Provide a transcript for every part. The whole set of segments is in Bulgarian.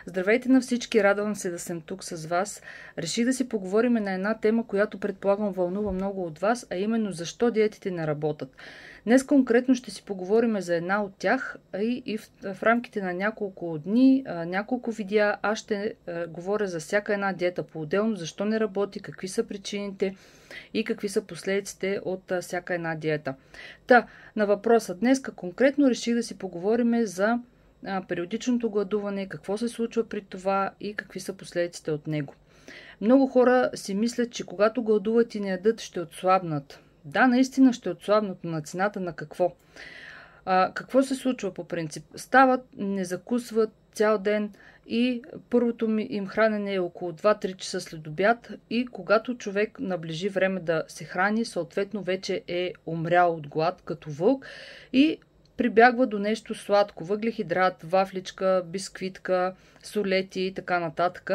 Здравейте на всички, радвам се да съм тук с вас. Реших да си поговорим на една тема, която предполагам вълнува много от вас, а именно защо диетите не работят. Днес конкретно ще си поговорим за една от тях и в рамките на няколко дни, няколко видеа, аз ще говоря за всяка една диета по-отделно, защо не работи, какви са причините и какви са последиците от всяка една диета. На въпроса днес конкретно реших да си поговорим за периодичното гладуване, какво се случва при това и какви са последиците от него. Много хора си мислят, че когато гладуват и не ядат, ще отслабнат. Да, наистина ще отслабнат, но на цената на какво? Какво се случва по принцип? Стават, не закусват цял ден и първото им хранене е около 2-3 часа след обяд и когато човек наближи време да се храни, съответно вече е умрял от глад като вълк и прибягва до нещо сладко, въглехидрат, вафличка, бисквитка, солети и така нататък.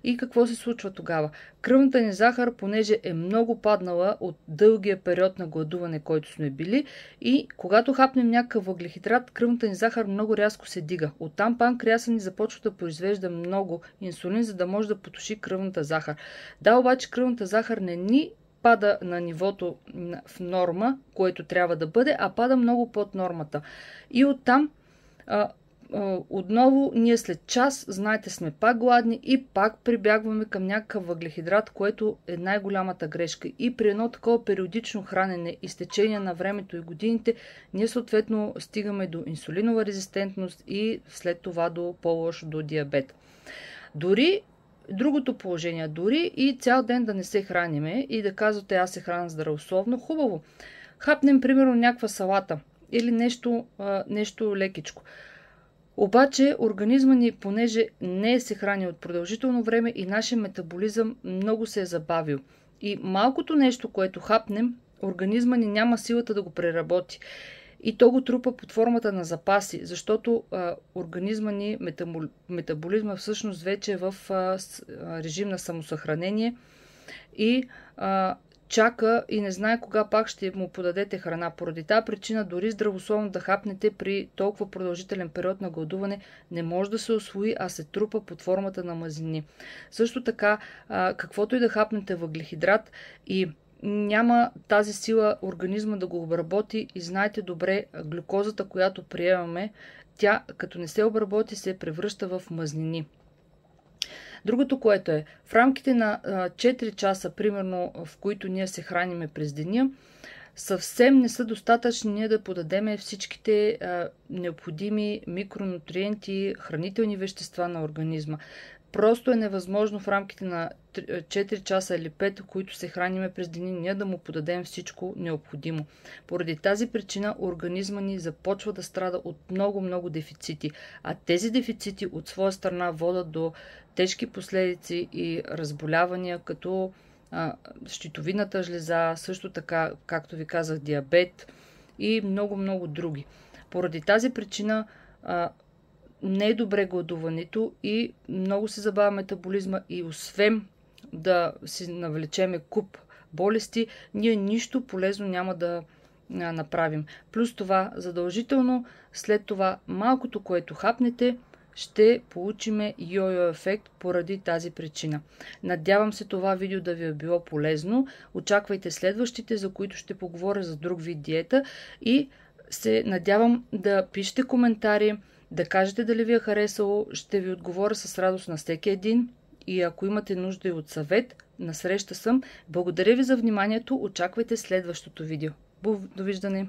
И какво се случва тогава? Кръвната ни захар, понеже е много паднала от дългия период на гладуване, който сме били, и когато хапнем някакъв въглехидрат, кръвната ни захар много рязко се дига. Оттам панкреаса ни започва да произвежда много инсулин, за да може да потуши кръвната захар. Да, обаче кръвната захар не ни пада на нивото в норма, което трябва да бъде, а пада много под нормата. И оттам отново ние след час, знаете, сме пак гладни и пак прибягваме към някакъв въглехидрат, което е най-голямата грешка. И при едно такова периодично хранене и с течение на времето и годините, ние съответно стигаме до инсулинова резистентност и след това до по-лошо до диабет. Дори другото положение, дори и цял ден да не се храниме и да казвате аз се храня здравословно, хубаво. Хапнем примерно някаква салата или нещо лекичко. Обаче организма ни, понеже не е се храни от продължително време и нашия метаболизъм много се е забавил. И малкото нещо, което хапнем, организма ни няма силата да го преработи. И то го трупа под формата на запаси, защото организма ни, метаболизма всъщност вече е в режим на самосъхранение и чака и не знае кога пак ще му подадете храна. Поради тази причина дори здравословно да хапнете при толкова продължителен период на гладуване не може да се усвои, а се трупа под формата на мазнини. Също така, каквото и да хапнете въглехидрат и няма тази сила организма да го обработи и знаете добре, глюкозата, която приемаме, тя като не се обработи се превръща в мазнини. Другото, което е, в рамките на 4 часа, примерно, в които ние се храниме през деня, съвсем не са достатъчни ние да подадем всичките необходими микронутриенти, хранителни вещества на организма. Просто е невъзможно в рамките на 4 часа или 5, които се храниме през деня, ние да му подадем всичко необходимо. Поради тази причина организма ни започва да страда от много дефицити. А тези дефицити от своя страна водят до тежки последици и разболявания, като щитовидната жлеза, също така, както ви казах, диабет и много други. Поради тази причина не е добре гладуването и много се забавя метаболизма и освен да си навлечеме куп болести, ние нищо полезно няма да направим. Плюс това задължително след това малкото, което хапнете, ще получиме йо-йо ефект поради тази причина. Надявам се това видео да ви е било полезно. Очаквайте следващите, за които ще поговоря за друг вид диета и се надявам да пишете коментари, да кажете дали ви е харесало, ще ви отговоря с радост на всеки един и ако имате нужда и от съвет, насреща съм. Благодаря ви за вниманието, очаквайте следващото видео. Довиждане!